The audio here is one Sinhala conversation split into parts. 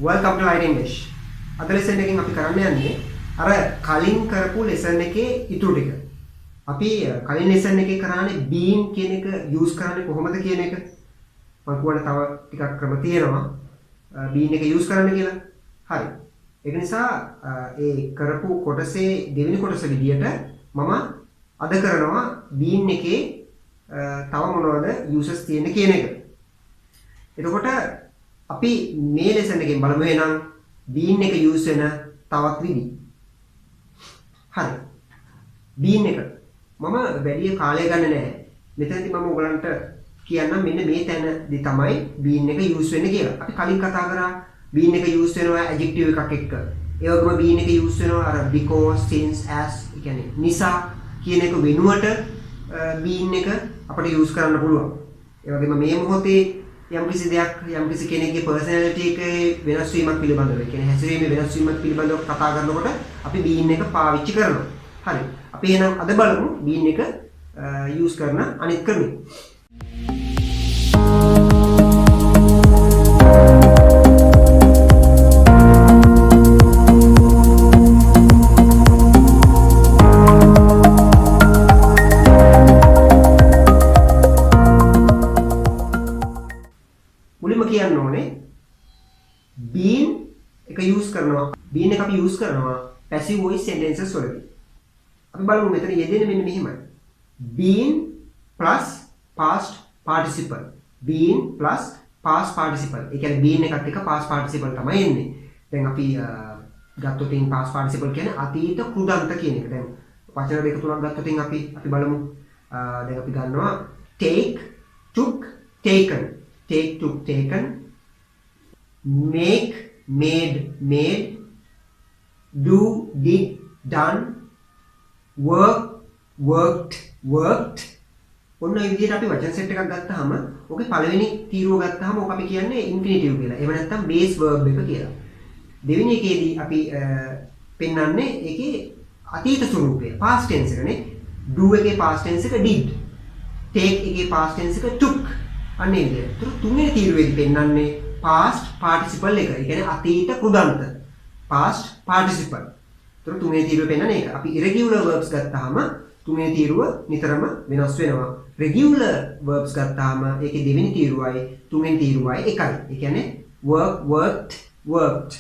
Welcome to Light English. අද lesson එකකින් අපි කරන්න යන්නේ අර කලින් කරපු lesson එකේ ඉතුරු ටික. අපි කලින් lesson එකේ කරානේ been කියන එක use කරන්නේ කොහොමද කියන එක. මම කියවන තව ටිකක් ක්‍රම තියෙනවා been එක use කරන්න කියලා. හරි. ඒක නිසා ඒ කරපු කොටසේ දෙවෙනි කොටස විදියට මම අද කරනවා been එකේ තව මොනවද uses තියෙන්නේ කියන එක. එතකොට අපි මේ lesson එකෙන් බලමු එහෙනම් been එක use වෙන තවත් විදි. හරි. been එක මම වැඩි කාලය ගන්න නැහැ. මෙතනදී මම ඔයගලන්ට කියන්නම් මෙන්න මේ තැනදී තමයි been එක use වෙන්නේ කියලා. අපි කලින් කතා කරා been එක use වෙනවා adjective එකක් එක්ක. ඒ වගේම been එක use වෙනවා අර because, since, as, කියන්නේ නිසා කියන එක වෙනුවට been එක අපිට use කරන්න පුළුවන්. ඒ වගේම මේ මොහොතේ යම්කිසි දෙයක් යම්කිසි කෙනෙක්ගේ personality එකේ වෙනස් වීමක් පිළිබඳව කියන්නේ හැසිරීමේ වෙනස් වීමක් පිළිබඳව කතා කරනකොට අපි been එක පාවිච්චි කරනවා. හරි. අපි එහෙනම් අද බලමු been එක use කරන අනිත් ක්‍රමය. කියන්න ඕනේ been එක use කරනවා been එක අපි use කරනවා passive voice sentences වලදී. අපි බලමු මෙතන යෙදෙන්නේ මෙන්න මෙහෙමයි. been plus past participle. been plus past participle. ඒ කියන්නේ been එකත් එක්ක past participle තමයි එන්නේ. දැන් අපි ගත්තොත් ඉන් past participle කියන්නේ අතීත කෘදන්ත කියන එක. දැන් වචන දෙක තුනක් ගත්තොත් අපි බලමු. දැන් අපි ගන්නවා take, took, taken. Take, took, taken. Make, made, made. Do, did, done. Work, worked, worked. ඔන්න මේ විදිහට අපි වචන සෙට් එකක් ගත්තාම ඔකේ පළවෙනි තීරුව ගත්තාම ඔක අපි කියන්නේ ඉන්ෆිනිටිව් කියලා. එහෙම නැත්නම් බේස් verb එක කියලා. දෙවෙනි එකේදී අපි පෙන්වන්නේ ඒකේ අතීත ස්වරූපය past tense එකනේ. do එකේ past tense එක did. take එකේ past tense එක took. අන්නේ විදිහට. තුන්වෙනි තීරුවේදී පෙන්වන්නේ past participle එක. ඒ කියන්නේ අතීත කෘදන්ත. past participle. ඒතර තුන්වෙනි තීරුවේ පෙන්වන්නේ ඒක. අපි irregular verbs ගත්තාම තුන්වෙනි තීරුව නිතරම වෙනස් වෙනවා. regular verbs ගත්තාම ඒකේ දෙවෙනි තීරුවයි තුන්වෙනි තීරුවයි එකයි. ඒ කියන්නේ work, worked, worked.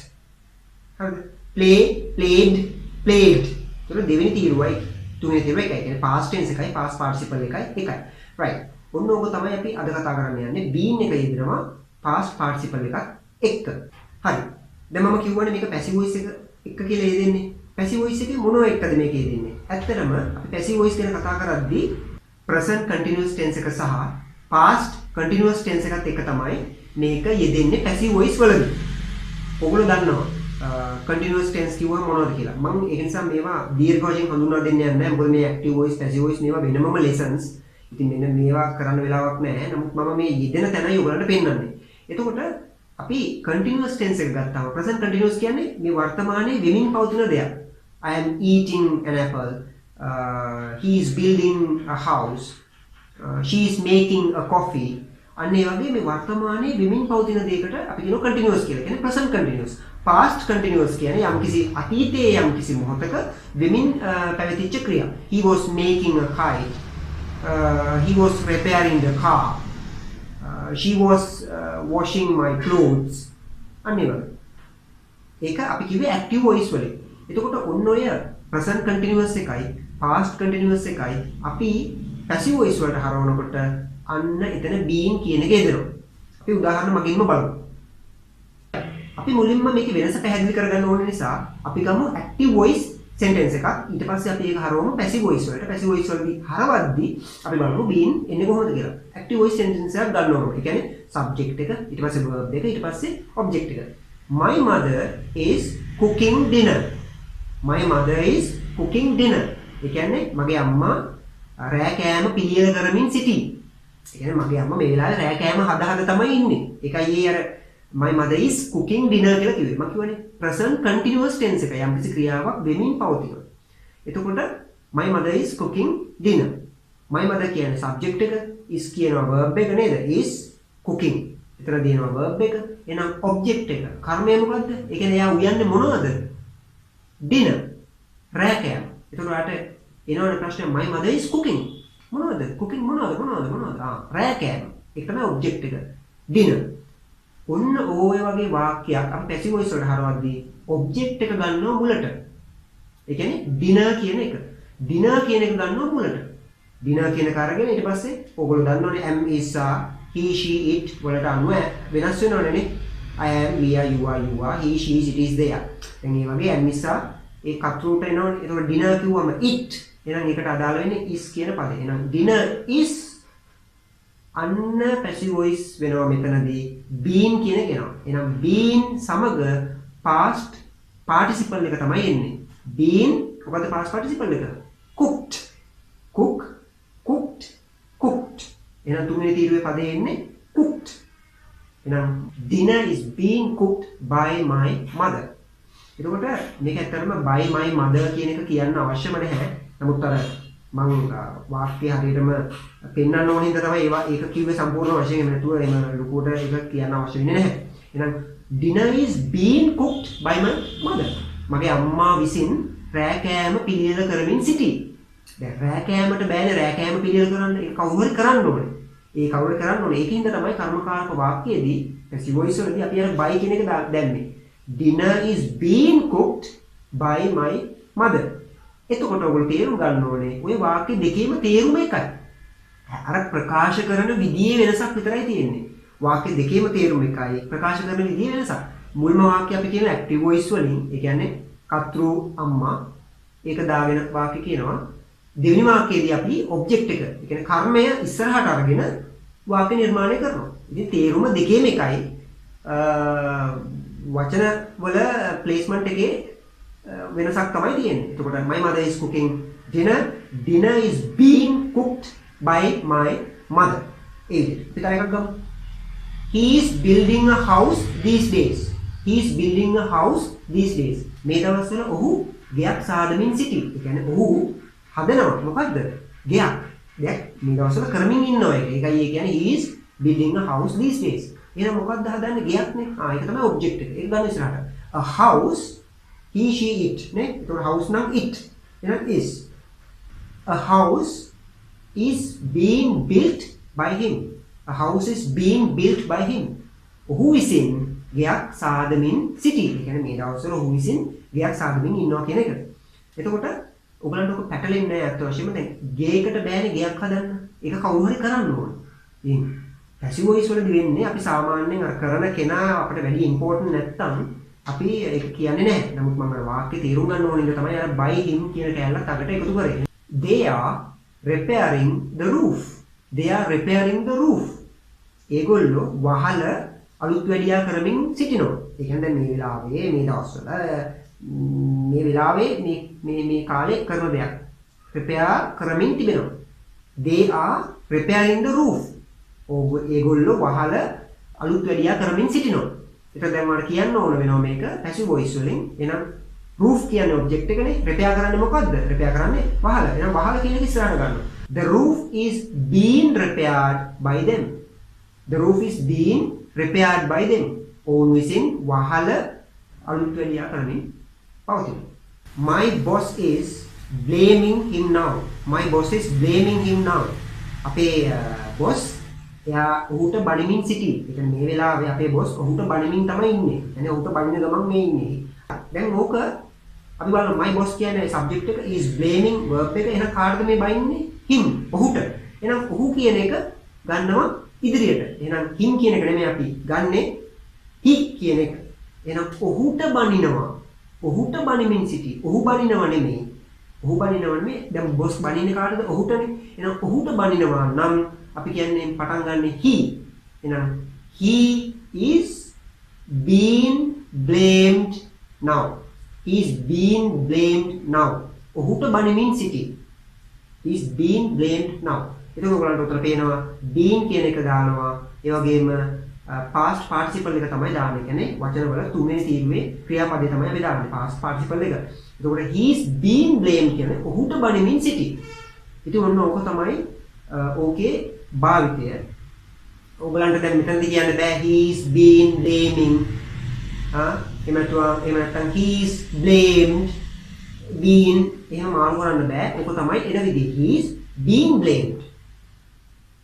හරිද? play, played, played. ඒතර දෙවෙනි තීරුවයි තුන්වෙනි තීරුව එකයි. ඒ කියන්නේ past tense එකයි past participle එකයි. right. ඔන්න ඕක තමයි අපි අද කතා කරන්න යන්නේ been එක යෙදෙනවා past participle එකත් එක්ක. හරි. දැන් මම කියවනේ මේක passive voice එක කියලා යෙදෙන්නේ. passive voice එකේ මොනවා එක්කද මේක යෙදෙන්නේ? ඇත්තටම අපි passive voice ගැන කතා කරද්දී present continuous tense එක සහ past continuous tense එකත් එක්ක තමයි මේක යෙදෙන්නේ passive voice වලදී. ඔයගොල්ලෝ දන්නවා continuous tense කිව්වම මොනවද කියලා. මම ඒ නිසා මේවා දීර්ඝ වශයෙන් හඳුන්වා දෙන්න යන්නේ නැහැ. මොකද මේ active voice passive voice මේවා වෙනමම lessons. ඉතින් මෙන්න මේවා කරන්න වෙලාවක් නැහැ. නමුත් මම මේ යෙදෙන තැනයි ඔයගලන්ට පෙන්වන්නේ. එතකොට අපි continuous tense එක ගත්තාම present continuous කියන්නේ මේ වර්තමානයේ වෙමින් පවතින දෙයක්. I am eating an apple. He is building a house. She is making a coffee. අන්න ඒ වගේ මේ වර්තමානයේ වෙමින් පවතින දෙයකට අපි කියනවා continuous කියලා. කියන්නේ present continuous. past continuous කියන්නේ යම්කිසි අතීතයේ යම්කිසි මොහොතක වෙමින් පැවතිච්ච ක්‍රියා. He was making a kite. He was repairing the car. She was washing my clothes. අනිවාර්ය. ඒක අපි කිව්වේ active voice වලින්. එතකොට ඔන්න ඔය present continuous එකයි past continuous එකයි අපි passive voice වලට හරවනකොට අන්න එතන been කියන එක එදෙනවා. අපි උදාහරණ මගින්ම බලමු. අපි මුලින්ම මේකේ වෙනස පැහැදිලි කරගන්න ඕන නිසා අපි ගමු active voice sentence එකක්. ඊට පස්සේ අපි ඒක හරවමු passive voice වලට. passive voice වලදී හරවද්දී අපි බලමු been එන්නේ කොහොමද කියලා. active voice sentence එකක් ගන්න ඕනේ. ඒ කියන්නේ subject එක, ඊට පස්සේ verb එක, ඊට පස්සේ object එක. My mother is cooking dinner. My mother is cooking dinner. ඒ කියන්නේ මගේ අම්මා රෑ කෑම පිළියෙල කරමින් සිටී. ඒ කියන්නේ මගේ අම්මා මේ වෙලාවේ රෑ කෑම හදා තමයි ඉන්නේ. ඒකයි ඒ අර my mother is cooking dinner කියලා කිව්වේ. මම කියවනේ present continuous tense එක යම්කිසි ක්‍රියාවක් වෙමින් පවතිනවා. එතකොට my mother is cooking dinner. my mother කියන්නේ subject එක, is කියනවා verb එක නේද? is cooking. එතන දෙනවා verb එක. එහෙනම් ඔබ්ජෙක්ට් එක. කර්මය මොකද්ද? ඒ කියන්නේ එයා උයන්නේ මොනවද? dinner. රෑ කෑම. එතකොට ඔයාට එනවනේ ප්‍රශ්නේ my mother is cooking. මොනවද? cooking මොනවද? රෑ කෑම. ඒක තමයි ඔබ්ජෙක්ට් එක. dinner. ඔන්න ඔය වගේ වාක්‍යයක් අපි පැසිව් වොයිස් වලට හරවද්දී ඔබ්ජෙක්ට් එක ගන්නවා මුලට. ඒ කියන්නේ dinner කියන එක. dinner කියන එක ගන්නවා මුලට. dinner කියන එක අරගෙන ඊට පස්සේ ඕගොල්ලෝ දන්නවනේ am is are he she it වලට අනුව වෙනස් වෙනවනේ. I am we are you are he she it is they are. දැන් මේ වගේ am is are ඒ කතරුට එනවනේ. ඒතකොට dinner කිව්වම it එහෙනම් ඒකට අදාළ වෙන්නේ is කියන පදේ. එහෙනම් dinner is අන්න පැසිව් වොයිස් වෙනවා මෙතනදී been කියන එක එනවා. එහෙනම් been සමග past participle එක තමයි එන්නේ. been මොකද past participle එක? cooked. cooked. එහෙනම් තුන්වෙනි තීරුවේ පදේ එන්නේ cooked. එහෙනම් dinner is being cooked by my mother. එතකොට මේක ඇත්තටම by my mother කියන එක කියන්න අවශ්‍යම නැහැ. නමුත් අර මම වාක්‍ය හරියටම පෙන්වන්න ඕන හින්දා තමයි ඒක කිව්වේ සම්පූර්ණ වශයෙන් නැතුව එම ලොකුවට ඒක කියන්න අවශ්‍ය වෙන්නේ නැහැ. එහෙනම් dinner is being cooked by my mother. මගේ අම්මා විසින් රෑ කෑම පිළියෙල කරමින් සිටී. දැන් රෑ කෑමට බෑනේ රෑ කෑම පිළියෙල කරන්න ඒක කවුරු හරි කරන්න ඕනේ. ඒ කවුරු කරන්න ඕනේ. ඒකින්ද තමයි කර්මකාරක වාක්‍යයේදී පැසිව් වොයිස් වලදී අපි අර by කියන එක දැම්මේ. dinner is being cooked by my mother. එතකොට ඔයගොල්ලෝ තේරුම් ගන්න ඕනේ ওই වාක්‍ය දෙකේම තේරුම එකයි. අර ප්‍රකාශ කරන විදියේ වෙනසක් විතරයි තියෙන්නේ. වාක්‍ය දෙකේම තේරුම එකයි. ප්‍රකාශ කරන විදියේ වෙනසක්. මුල්ම වාක්‍ය අපි කියන ඇක්ටිව් වොයිස් වලින් ඒ කියන්නේ කතෘ අම්මා ඒක දාගෙන වාක්‍ය කියනවා. දෙවෙනි වාක්‍යයේදී අපි ඔබ්ජෙක්ට් එක, ඒ කියන්නේ කර්මය ඉස්සරහට අරගෙන වාක්‍ය නිර්මාණය කරනවා. ඉතින් තේරුම දෙකේම එකයි. වචන වල ප්ලේස්මන්ට් එකේ වෙනසක් තමයි තියෙන්නේ. එතකොට my mother is cooking dinner. dinner is being cooked by my mother. ඒ විදිහට. පිටා එකක් ගමු. he is building a house these days. he is building a house these days. මේ දවස්වල ඔහු ගෙයක් සාදමින් සිටී. ඒ කියන්නේ ඔහු හදනවා මොකද්ද? ගෙයක්. දැන් මේ දවස්වල කරමින් ඉන්නවා ඒක. ඒකයි ඒ කියන්නේ he is building a house these days. එහෙනම් මොකද්ද හදන්නේ? ගෙයක්නේ. ඒක තමයි ඔබ්ජෙක්ට් එක. ඒක ගන්න ඉස්සරහට. a house he she it නේ. ඒතකොට house නම් it. එහෙනම් is. a house is being built by him. a house is being built by him. ඔහු විසින් ගෙයක් සාදමින් සිටී. ඒ කියන්නේ මේ දවස්වල ඔහු විසින් ගෙයක් සාදමින් ඉන්නවා කියන එක. එතකොට ඔයගලන්ට ඔක පැටලෙන්නේ නැහැ අත් වශයෙන්ම. දැන් ගෙයකට බෑනේ ගෙයක් හදන්න. ඒක කවුරු හරි කරන්න ඕන. ඉතින් පැසිව් වොයිස් වලදී වෙන්නේ අපි සාමාන්‍යයෙන් අර කරන කෙනා අපිට වැඩි ඉම්පෝටන්ට් නැත්තම් අපි ඒක කියන්නේ නැහැ. නමුත් මම වාක්‍ය තේරුම් ගන්න ඕන ඉඳ තමයි අර by him කියන කැලලත් අකට එකතු කරේ. They are repairing the roof. They are repairing the roof. ඒගොල්ලෝ වහල අලුත් වැඩියා කරමින් සිටිනවා. ඒ කියන්නේ දැන් මේ වෙලාවේ මේ දවස්වල මේ වෙලාවේ මේ කාලේ කරන දෙයක් repair කරමින් තිබෙනවා. They are repairing the roof. ඒගොල්ලෝ වහල අලුත් වැඩියා කරමින් සිටිනවා. ඒක දැන් මට කියන්න ඕන වෙනවා මේක පැසිව් වොයිස් වලින්. එහෙනම් roof කියන්නේ ඔබ්ජෙක්ට් එකනේ. repair කරන්නේ මොකද්ද? repair කරන්නේ වහල. එහෙනම් වහල කියන එක ඉස්සරහට ගන්නවා. The roof is being repaired by them. The roof is being repaired by them. ඔවුන් විසින් වහල අලුත් වැඩියා කරමින් පවතිනවා. My boss is blaming him now. My boss is blaming him now. අපේ boss එයා ඔහුට බණිමින් සිටී. ඒ කියන්නේ මේ වෙලාවේ අපේ boss ඔහුට බණිමින් තමයි ඉන්නේ. يعني ඔහුට බණින ගමන් මේ ඉන්නේ. දැන් ඕක අපි බලමු my boss කියන්නේ subject එක is blaming verb එක. එහෙනම් කාටද මේ බයින්නේ? him. ඔහුට. එහෙනම් ඔහු කියන එක ගන්නවා ඉදිරියට. එහෙනම් him කියන එක නෙමෙයි අපි ගන්නෙ he කියන එක. එහෙනම් ඔහුට බණිනවා. ඔහුට බණිමින් සිටී. ඔහු බණිනව නෙමෙයි. ඔහු බණිනව නෙමෙයි. දැන් boss බණින්නේ කාටද? ඔහුටනේ. එහෙනම් ඔහුට බණිනවා නම් අපි කියන්නේ පටන් ගන්න he. එහෙනම් he is being blamed now. He is being blamed now. ඔහුට බණිමින් සිටී. He is being blamed now. ඒක ඔයගොල්ලන්ට උත්තර පේනවා. being කියන එක දානවා. ඒ වගේම past participle එක තමයි දාන්නේ. කියන්නේ වචන වල තුන්වෙනි තීරුවේ ක්‍රියාපදේ තමයි අපි දාන්නේ. past participle එක. එතකොට he is being blamed කියන්නේ ඔහුට බණිමින් සිටී. ඉතින් ඔන්න ඕක තමයි ඕකේ භාවිතය. ඔයගලන්ට දැන් මෙතනදී කියන්න බෑ he's been blaming. එහෙම නැත්නම් he's blamed been එහෙම මාරු කරන්න බෑ. ඒක තමයි එන විදිහ. he's been blamed.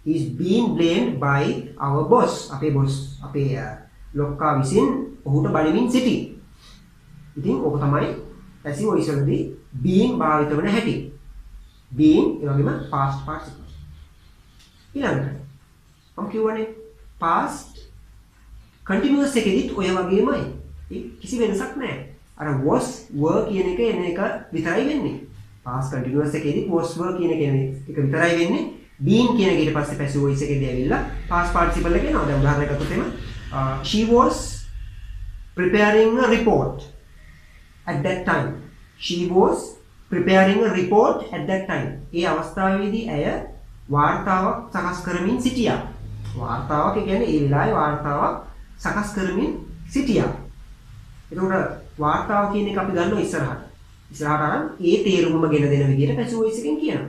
he's been blamed by our boss. අපේ boss අපේ ලොක්කා විසින් ඔහුට බලිමින් සිටි. ඉතින් ඕක තමයි passive voice වලදී been භාවිත වන හැටි. been ඒ වගේම past participle. ඊළඟට මම කියවනේ past continuous එකෙදිත් ඔය වගේමයි. කිසි වෙනසක් නැහැ. අර was were කියන එක එන එක විතරයි වෙන්නේ. past continuous එකේදී was were කියන එක විතරයි වෙන්නේ. been කියන එක ඊට පස්සේ passive voice එකේදී ඇවිල්ලා past participle එක එනවා. දැන් උදාහරණයක් ගත්තොත් එහෙම she was preparing a report at that time. She was preparing a report at that time. ඒ අවස්ථාවේදී ඇය වාර්තාවක් සකස් කරමින් සිටියා. වාර්තාවක් කියන්නේ ඒ වෙලාවේ වාර්තාවක් සකස් කරමින් සිටියා. එතකොට වාර්තාව කියන එක අපි ගන්නවා ඉස්සරහට. ඉස්සරහට අරන් ඒ තේරුමම ගෙන දෙන විදිහට passive voice එකෙන් කියනවා.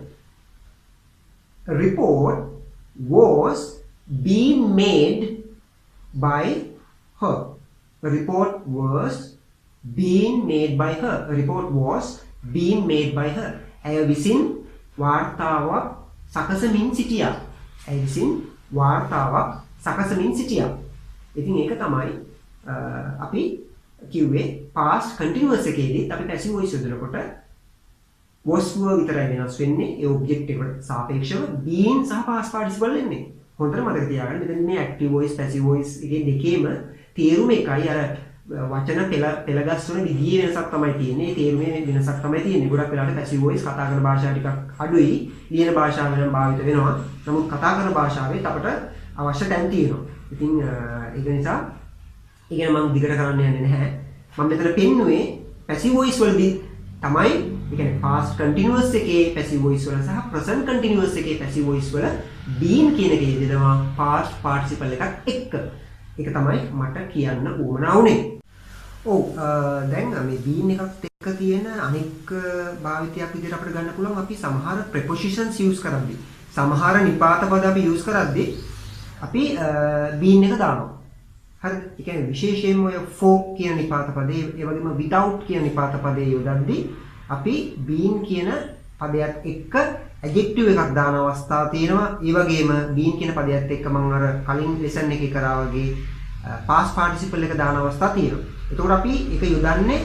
A report was being made by her. A report was being made by her. A report was being made by her. ඇය විසින් වාර්තාවක් සකසමින් සිටියා. ඇය විසින් වාර්තාවක් සකසමින් සිටියා. ඉතින් ඒක තමයි අපි කිව්වේ past continuous එකේදී අපි passive voice යොදනකොට was were විතරයි වෙනස් වෙන්නේ. ඒ object එකට සාපේක්ෂව been සහ past participle එන්නේ. හොඳට මතක තියාගන්න. මෙතන මේ active voice passive voice එකේ දෙකේම තේරුම එකයි. අර වචන පෙළගස් වන විදිහේ වෙනසක් තමයි තියෙන්නේ. ඒ තේරුමේ වෙනසක් තමයි තියෙන්නේ. ගොඩක් වෙලාවට passive voice කතා කරන භාෂාව ටිකක් අඩුයි. ලියන භාෂාව වෙනම භාවිත වෙනවා. නමුත් කතා කරන භාෂාවෙත් අපට අවශ්‍ය තැන් තියෙනවා. ඉතින් ඒක නිසා ඉගෙන මම දිගට කරන්න යන්නේ නැහැ. මම මෙතන පෙන්නුවේ passive voice වලදී තමයි ඒ කියන්නේ past continuous එකේ passive voice වල සහ present continuous එකේ passive voice වල been කියන එක යෙදෙනවා past participle එකක් එක්ක. ඒක තමයි මට කියන්න උවමනා වුනේ. ඔව් දැන් මේ been එකත් එක්ක තියෙන අනෙක් භාවිතයක් විදිහට අපිට ගන්න පුළුවන් අපි සමහර prepositions use කරද්දී සමහර නිපාත පද අපි use කරද්දී අපි been එක දානවා. හරිද? ඒ කියන්නේ විශේෂයෙන්ම ඔය for කියන නිපාත පදේ ඒ වගේම without කියන නිපාත පදේ යොදද්දී අපි been කියන පදයට එක්ක adjective එකක් දාන අවස්ථා තියෙනවා. ඒ වගේම been කියන පදයට එක්ක මම අර කලින් lesson එකේ කරා වගේ past participle එක දාන අවස්ථා තියෙනවා. එතකොට අපි ඒක යොදන්නේ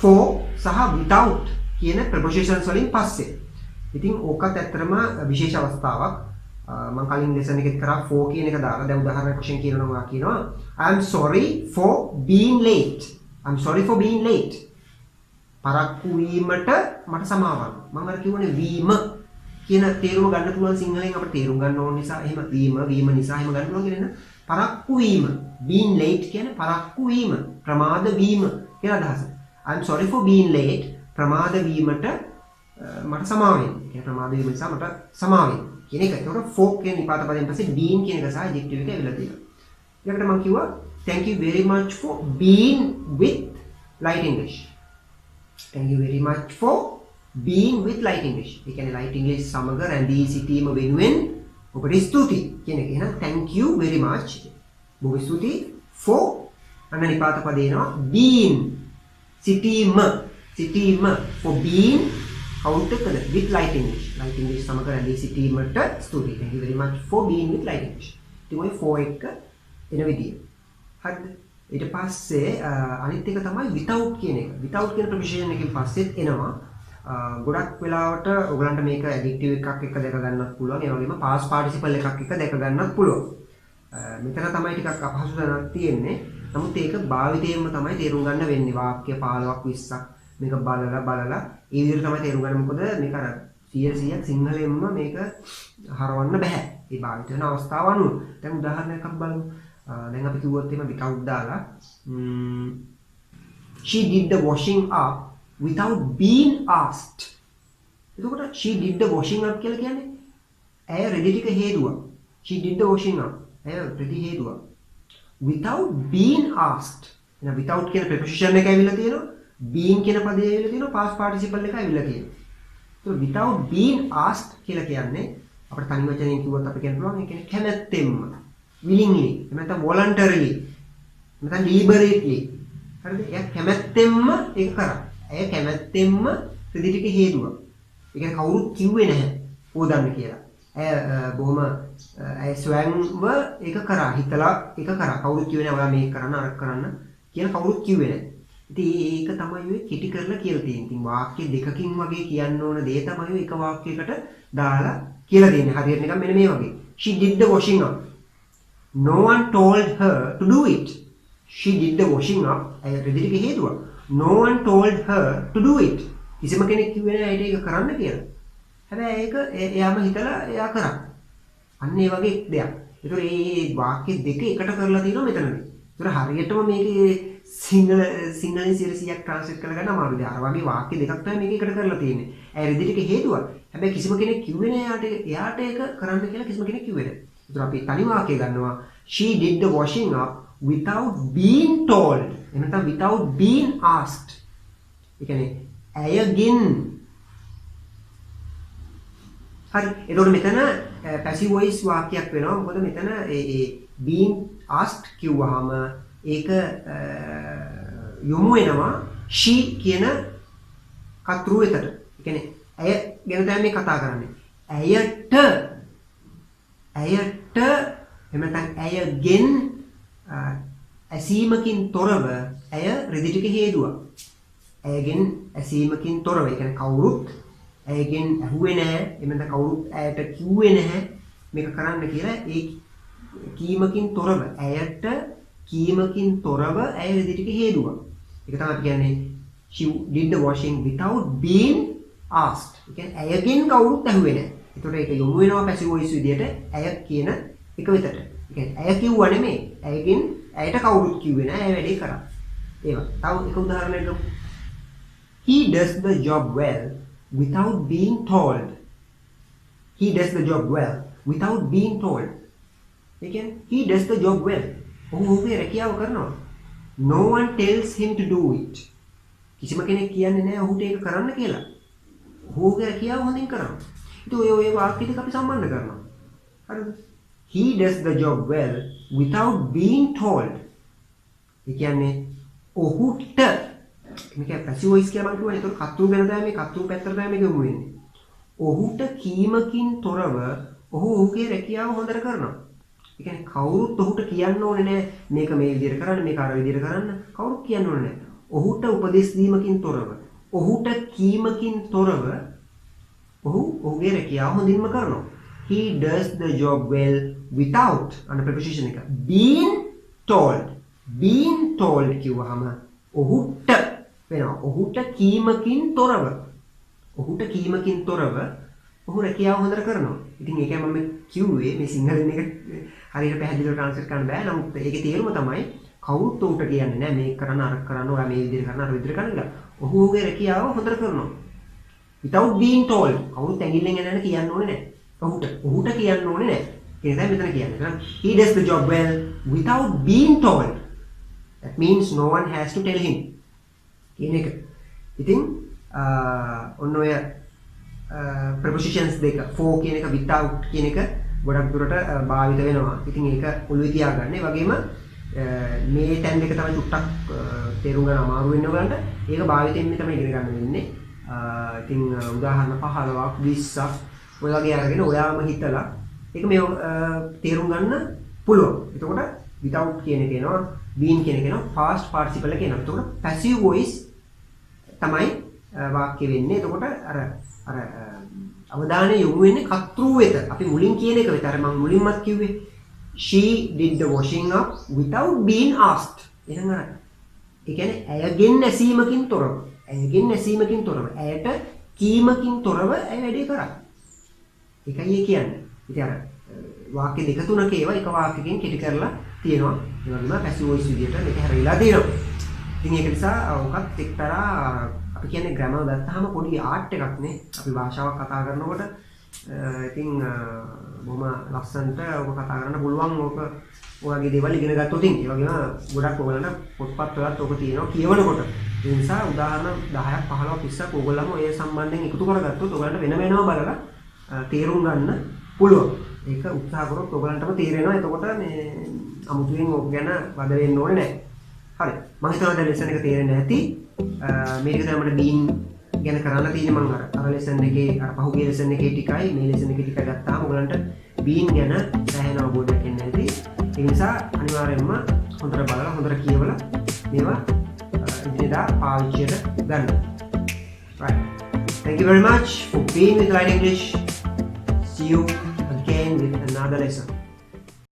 for සහ without කියන prepositions වලින් පස්සේ. ඉතින් ඕකත් ඇත්තටම විශේෂ අවස්ථාවක්. මම කලින් lesson එකෙත් කරා for කියන එක දාලා දැන් උදාහරණයක් වශයෙන් කියනවා I am sorry for being late. I'm sorry for being late. පරක්කු වීමට මට සමාවන්න. මම අර කියවනේ වීම කියන තේරුම ගන්න පුළුවන් සිංහලෙන් අපිට තේරුම් ගන්න ඕන නිසා එහෙම වීම නිසා එහෙම ගන්න පුළුවන් කියන්නේ පරක්කු වීම. being late කියන්නේ පරක්කු වීම, ප්‍රමාද වීම කියලා අදහස. I'm sorry for being late. ප්‍රමාද වීමට මට සමාව වෙන්න. ඒ කියන්නේ ප්‍රමාද වීම නිසා මට සමාව වෙන්න. කියන එක. ඒකට for කියන නිපාත පදයෙන් පස්සේ being කියන එක සහ adjective එක ඇවිල්ලා තියෙනවා. ඊළඟට මම කිව්වා thank you very much for being with light English. Thank you very much for being with light English. ඒ කියන්නේ light English සමග රැඳී සිටීම වෙනුවෙන් ඔබට ස්තුතියි කියන එක. එහෙනම් thank you very much. බොහොම ස්තුතියි for අන්න නිපාත පදේ එනවා being සිටීම for being කවුන්ට් කළ with light English. light English සමග රැඳී සිටීමට ස්තුතියි. Thank you very much for being with light English. ඉතින් ඔය for එක එන විදිය. හරිද? ඊට පස්සේ අනිත් එක තමයි without කියන එක. without කියන ප්‍රොවිෂන් එකකින් පස්සෙත් එනවා. ගොඩක් වෙලාවට ඔයගලන්ට මේක adjective එකක් එක්ක දැක ගන්නත් පුළුවන්. ඒ වගේම past participle එකක් එක්ක දැක ගන්නත් පුළුවන්. මෙතන තමයි ටිකක් අපහසු තැනක් තියෙන්නේ. නමුත් ඒක භාවිතයෙන්ම තමයි තේරුම් ගන්න වෙන්නේ. වාක්‍ය 15ක් 20ක් මේක බලලා ඒ විදිහට තමයි තේරුම් ගන්න. මොකද මේක අර 100% සිංහලෙන්ම මේක හරවන්න බෑ. ඒ භාවිත වෙන අවස්ථාව අනුව. දැන් උදාහරණයක් අපි බලමු. දැන් අපි කිව්වොත් එහෙම without දාලා she did the washing up without being asked. එතකොට she did the washing up කියලා කියන්නේ ඇය රෙදි ටික හේදුවා. she did the washing up. ඇය රෙදි හේදුවා. without being asked. එහෙනම් without කියන preposition එක ඇවිල්ලා තියෙනවා. being කියන පදේ ඇවිල්ලා තියෙනවා. past participle එක ඇවිල්ලා තියෙනවා. so without being asked කියලා කියන්නේ අපිට තනි වචනයෙන් කිව්වොත් අපි කියන්න පුළුවන් ඒ කියන්නේ කැමැත්තෙන්ම willingly එහෙම නැත්නම් voluntarily නැත්නම් deliberately හරිද? එයා කැමැත්තෙන්ම ඒක කරා. ඇය කැමැත්තෙන්ම රෙදි ටික හේදුවා. ඒ කියන්නේ කවුරුත් කිව්වේ නැහැ හොදන්න කියලා. ඇය බොහොම ඇය ස්වයංව ඒක කරා. හිතලා ඒක කරා. කවුරුත් කිව්වේ නැහැ ඔයා මේක කරන්න අර කරන්න කියලා කවුරුත් කිව්වේ නැහැ. ඉතින් ඒක තමයි ඔය කෙටි කරලා කියලා තියෙන්නේ. ඉතින් වාක්‍ය දෙකකින් වගේ කියන්න ඕන දේ තමයි ඔය එක වාක්‍යයකට දාලා කියලා දෙන්නේ. හරියට නිකන් මෙන්න මේ වගේ. She did the washing up. No one told her to do it. She did the washing up. ඇය රෙදි ටික හේදුවා. No one told her to do it. කිසිම කෙනෙක් කිව්වේ නැහැ ඒක කරන්න කියලා. හැබැයි ඒක එයාම හිතලා එයා කරා. අන්න ඒ වගේ දෙයක්. ඒතර මේ වාක්‍ය දෙක එකට කරලා තියෙනවා මෙතනදී. ඒතර හරියටම මේකේ සිංහලෙන් 100ක් ට්‍රාන්ස්ලේට් කරලා ගන්න අමාරුයි. අර වගේ වාක්‍ය දෙකක් තමයි මේක එකට කරලා තියෙන්නේ. ඇයි රෙදි ටික හේතුවා. හැබැයි කිසිම කෙනෙක් කිව්වේ නෑ එයාට ඒක කරන්න කියලා කිසිම කෙනෙක් කිව්වේ නෑ. ඒතර අපි තනි වාක්‍ය ගන්නවා. She did the washing up without being told. එහෙනම් without being asked. ඒ කියන්නේ ඇයගෙන් හරි. එතකොට මෙතන passive voice වාක්‍යයක් වෙනවා. මොකද මෙතන ඒ being asked කිව්වහම ඒක යොමු වෙනවා she කියන කතෘ එකට. ඒ කියන්නේ ඇය ගැන තමයි මේ කතා කරන්නේ. ඇයට එහෙම නැත්නම් ඇයගෙන් ඇසීමකින් තොරව ඇය රෙදි ටික හේදුවා. ඇයගෙන් ඇසීමකින් තොරව. ඒ කියන්නේ කවුරුත් ඇයගෙන් ඇහුවේ නැහැ. එහෙම නැත්නම් කවුරුත් ඇයට කිව්වේ නැහැ මේක කරන්න කියලා. ඒ කීමකින් තොරව ඇයට කීමකින් තොරව ඇය රෙදි ටික හේදුවා. ඒක තමයි කියන්නේ she did the washing without being asked. ඒ කියන්නේ ඇයගෙන් කවුරුත් ඇහුවේ නැහැ. ඒතකොට ඒක යොමු වෙනවා passive voice විදියට ඇය කියන එක විතර. ඒ කියන්නේ ඇය කිව්වා නෙමෙයි. ඇයගෙන් ඇයට කවුරුත් කිව්වේ නැහැ. ඇය වැඩේ කරා. ඒවා. තව එක උදාහරණයක් ගමු. He does the job well without being told. He does the job well without being told. ඒ කියන්නේ he does the job well. ඔහුගේ රැකියාව කරනවා. No one tells him to do it. කිසිම කෙනෙක් කියන්නේ නැහැ ඔහුට ඒක කරන්න කියලා. ඔහුගේ රැකියාව හොඳින් කරනවා. ඉතින් ඔය වාක්‍ය දෙක අපි සම්බන්ධ කරනවා. හරිද? He does the job well without being told. ඒ කියන්නේ ඔහුට මේක passive voice කියලා මම කියවනේ. ඒතකොට කතෘ ගැන තමයි මේ කතෘ පැත්තට තමයි මේක යොමු වෙන්නේ. ඔහුට කීමකින් තොරව ඔහු ඔහුගේ රැකියාව හොඳට කරනවා. ඒ කියන්නේ කවුරුත් ඔහුට කියන්න ඕනේ නැහැ මේක මේ විදිහට කරන්න මේක අර විදිහට කරන්න. කවුරුත් කියන්න ඕනේ නැහැ. ඔහුට උපදෙස් දීමකින් තොරව ඔහුට කීමකින් තොරව ඔහු ඔහුගේ රැකියාව හොඳින්ම කරනවා. He does the job well without අන්න preposition එක being told. being told කිව්වහම ඔහුට වෙනවා. ඔහුට කීමකින් තොරව ඔහු රැකියාව හොඳට කරනවා. ඉතින් ඒකයි මම කිව්වේ මේ සිංහලෙන් එක හරියට පැහැදිලිව ට්‍රාන්ස්ලේට් කරන්න බෑ. නමුත් ඒකේ තේරුම තමයි කවුරුත් උන්ට කියන්නේ නැහැ මේක කරන්න අර කරන්න ඔයා මේ විදිහට කරන්න අර විදිහට කරන්න කියලා. ඔහුගේ රැකියාව හොඳට කරනවා. without being told. කවුරුත් ඇඟිල්ලෙන් එනන කියන්න ඕනේ නැහැ. ඔහුට කියන්න ඕනේ නැහැ. ඒක තමයි මෙතන කියන්නේ. He does the job well without being told. That means no one has to tell him. කියන එක. ඉතින් ඔන්න ඔය prepositions දෙක for කියන එක without කියන එක ගොඩක් දුරට භාවිත වෙනවා. ඉතින් ඒක ඔළුවේ තියාගන්න. ඒ වගේම මේ තැන් දෙක තමයි චුට්ටක් තේරුම් ගන්න අමාරු වෙන්න ඔයගලන්ට. ඒක භාවිතයෙන් තමයි ඉගෙන ගන්න වෙන්නේ. ඉතින් උදාහරණ 15ක් 20ක් ඔය වගේ අරගෙන ඔයාම හිතලා ඒක මේ තේරුම් ගන්න පුළුවන්. එතකොට without කියන එක එනවා, been කියන එක එනවා, past participle එක එනවා. එතකොට passive voice තමයි වාක්‍ය වෙන්නේ. එතකොට අර අවධානය යොමු වෙන්නේ කතෘ වෙත. අපි මුලින් කියන එක විතර මම මුලින්මත් කිව්වේ she did the washing up without being asked. එහෙනම් අර ඒ කියන්නේ ඇයගෙන් ඇසීමකින් තොරව. ඇයට කීමකින් තොරව ඇය වැඩේ කරා. ඒකයි ඒ කියන්නේ. ඉතින් අර වාක්‍ය දෙක තුනක ඒවා එක වාක්‍යකින් කෙටි කරලා තියෙනවා. ඒ වගේම passive voice විදියට මේක හැරවිලා තියෙනවා. ඉතින් ඒක නිසා ඔකත් එක්තරා අපි කියන්නේ grammar ගත්තාම පොඩි ආර්ට් එකක් නේ. අපි භාෂාවක් කතා කරනකොට ඉතින් බොහොම ලස්සනට ඔක කතා කරන්න පුළුවන්. ඔක ඔයගේ දේවල් ඉගෙන ගත්තොත් ඉතින් ඒ වගේම ගොඩක් ඔයගලන්ට පොත්පත් වලත් ඔක තියෙනවා කියවනකොට. ඒ නිසා උදාහරණ 10ක් 15ක් 20ක් ඔයගොල්ලන්ම ඔය සම්බන්ධයෙන් එකතු කරගත්තොත් ඔයගලන්ට වෙන වෙනම බලලා තේරුම් ගන්න පුළුවන්. ඒක උත්සාහ කරොත් ඔයගලන්ටම තේරෙනවා. එතකොට මේ අමුතුවෙන් ඕක ගැන වද වෙන්න ඕනේ නැහැ. හරි. මම හිතනවා දැන් ලෙසන් එක තේරෙන්නේ නැති. මේක තමයි මට බීන් ගැන කරන්න තියෙන්නේ. මම අර ලෙසන් එකේ අර පහුගිය ලෙසන් එකේ ටිකයි මේ ලෙසන් එකේ ටිකයි ගත්තාම ඔයගලන්ට බීන් ගැන සෑහෙන අවබෝධයක් එන්න ඇති. ඒ නිසා අනිවාර්යයෙන්ම හොඳට බලලා හොඳට කියවලා මේවා ඉදිරියට පාවිච්චියට ගන්න. Right. Thank you very much for being with Light English. See you again with another lesson.